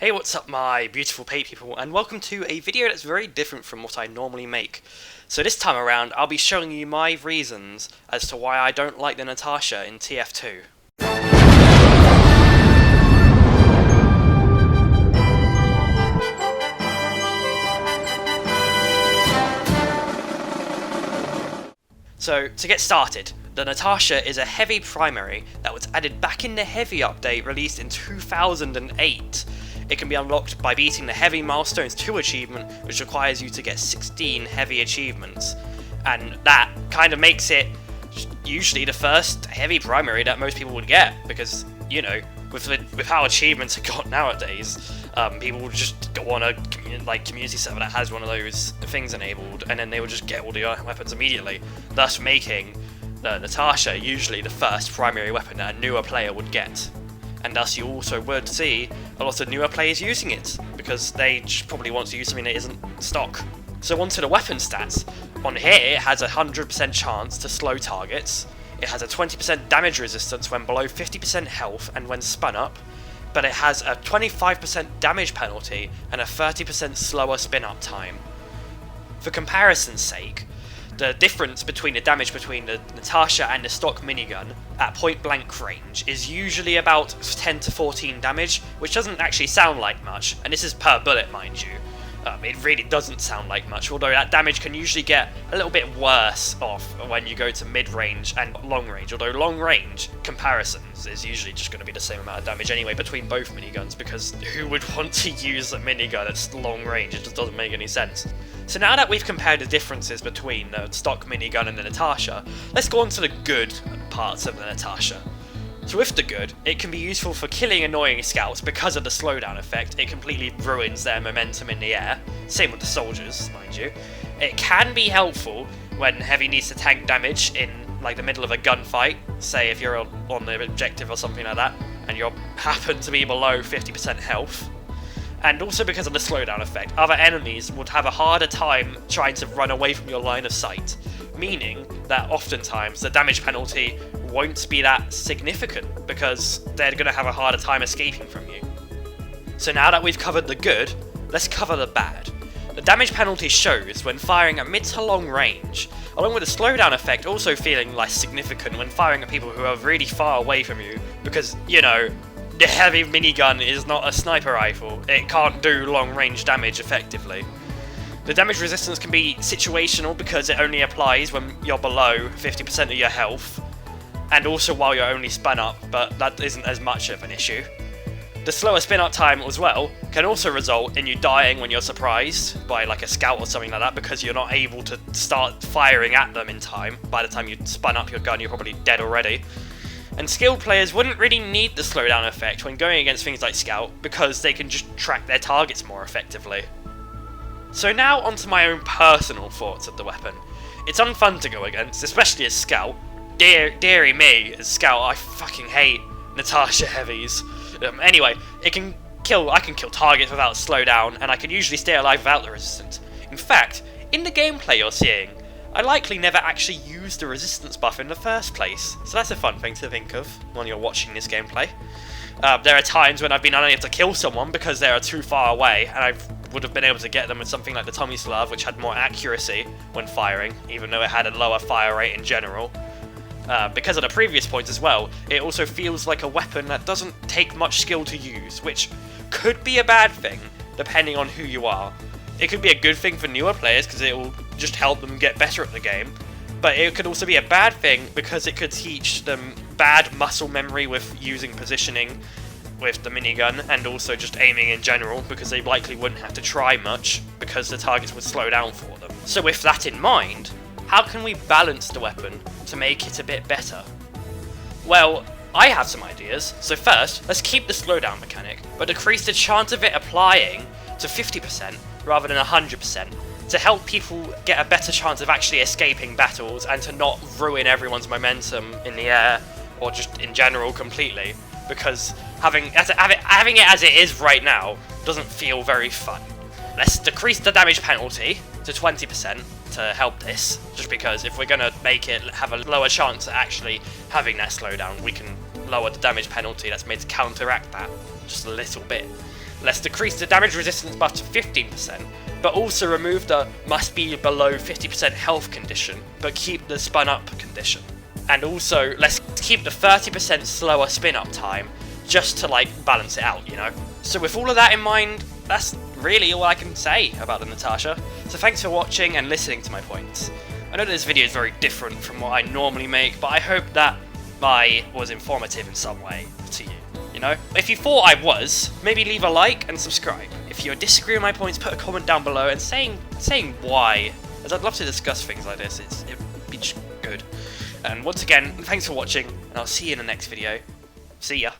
Hey, what's up my beautiful Paite people, and welcome to a video that's very different from what I normally make. So this time around, I'll be showing you my reasons as to why I don't like the Natascha in TF2. So, to get started, the Natascha is a heavy primary that was added back in the Heavy update released in 2008. It can be unlocked by beating the Heavy Milestones 2 achievement, which requires you to get 16 Heavy achievements. And that kind of makes it usually the first Heavy primary that most people would get, because, you know, with how achievements are got nowadays, people will just go on a community server that has one of those things enabled, and then they will just get all the weapons immediately, thus making the Natascha usually the first primary weapon that a newer player would get. And thus you also would see a lot of newer players using it, because they just probably want to use something that isn't stock. So onto the weapon stats. On here it has a 100% chance to slow targets, it has a 20% damage resistance when below 50% health and when spun up, but it has a 25% damage penalty and a 30% slower spin up time. For comparison's sake, the difference between the damage between the Natascha and the stock minigun at point blank range is usually about 10 to 14 damage, which doesn't actually sound like much, and this is per bullet, mind you. It really doesn't sound like much, although that damage can usually get a little bit worse off when you go to mid-range and long-range, although long-range comparisons is usually just going to be the same amount of damage anyway between both miniguns, because who would want to use a minigun that's long-range? It just doesn't make any sense. So now that we've compared the differences between the stock minigun and the Natascha, let's go on to the good parts of the Natascha. So with the good, it can be useful for killing annoying scouts because of the slowdown effect. It completely ruins their momentum in the air. Same with the soldiers, mind you. It can be helpful when Heavy needs to tank damage in like the middle of a gunfight, say if you're on the objective or something like that, and you happen to be below 50% health. And also because of the slowdown effect, other enemies would have a harder time trying to run away from your line of sight, meaning that oftentimes the damage penalty won't be that significant because they're going to have a harder time escaping from you. So now that we've covered the good, let's cover the bad. The damage penalty shows when firing at mid to long range, along with the slowdown effect also feeling less significant when firing at people who are really far away from you, because, you know, the Heavy minigun is not a sniper rifle, it can't do long range damage effectively. The damage resistance can be situational because it only applies when you're below 50% of your health, and also while you're only spun up, but that isn't as much of an issue. The slower spin up time as well can also result in you dying when you're surprised by like a scout or something like that, because you're not able to start firing at them in time. By the time you spun up your gun, you're probably dead already. And skilled players wouldn't really need the slowdown effect when going against things like Scout, because they can just track their targets more effectively. So now onto my own personal thoughts of the weapon. It's unfun to go against, especially as Scout. Deary me, as Scout, I fucking hate Natascha heavies. Anyway, I can kill targets without slowdown, and I can usually stay alive without the resistance. In fact, in the gameplay you're seeing, I likely never actually used the resistance buff in the first place, so that's a fun thing to think of when you're watching this gameplay. There are times when I've been unable to kill someone because they are too far away, and I would have been able to get them with something like the Tommy Slav, which had more accuracy when firing, even though it had a lower fire rate in general. Because of the previous points as well, it also feels like a weapon that doesn't take much skill to use, which could be a bad thing, depending on who you are. It could be a good thing for newer players because it will just help them get better at the game, but it could also be a bad thing because it could teach them bad muscle memory with using positioning with the minigun, and also just aiming in general, because they likely wouldn't have to try much because the targets would slow down for them. So with that in mind, how can we balance the weapon to make it a bit better? Well, I have some ideas. So first, let's keep the slowdown mechanic, but decrease the chance of it applying to 50% rather than 100%, to help people get a better chance of actually escaping battles and to not ruin everyone's momentum in the air, or just in general completely, because having it as it is right now doesn't feel very fun. Let's decrease the damage penalty to 20% to help this, just because if we're going to make it have a lower chance of actually having that slowdown, we can lower the damage penalty that's made to counteract that. just a little bit. Let's decrease the damage resistance buff to 15%, but also remove the must be below 50% health condition, but keep the spun up condition. And also, let's keep the 30% slower spin up time, just to like balance it out, you know? So with all of that in mind, that's really all I can say about the Natascha. So thanks for watching and listening to my points. I know this video is very different from what I normally make, but I hope that I was informative in some way to you, you know? If you thought I was, maybe leave a like and subscribe. If you disagree with my points, put a comment down below and saying why, as I'd love to discuss things like this. It'd be just good. And once again, thanks for watching, and I'll see you in the next video. See ya.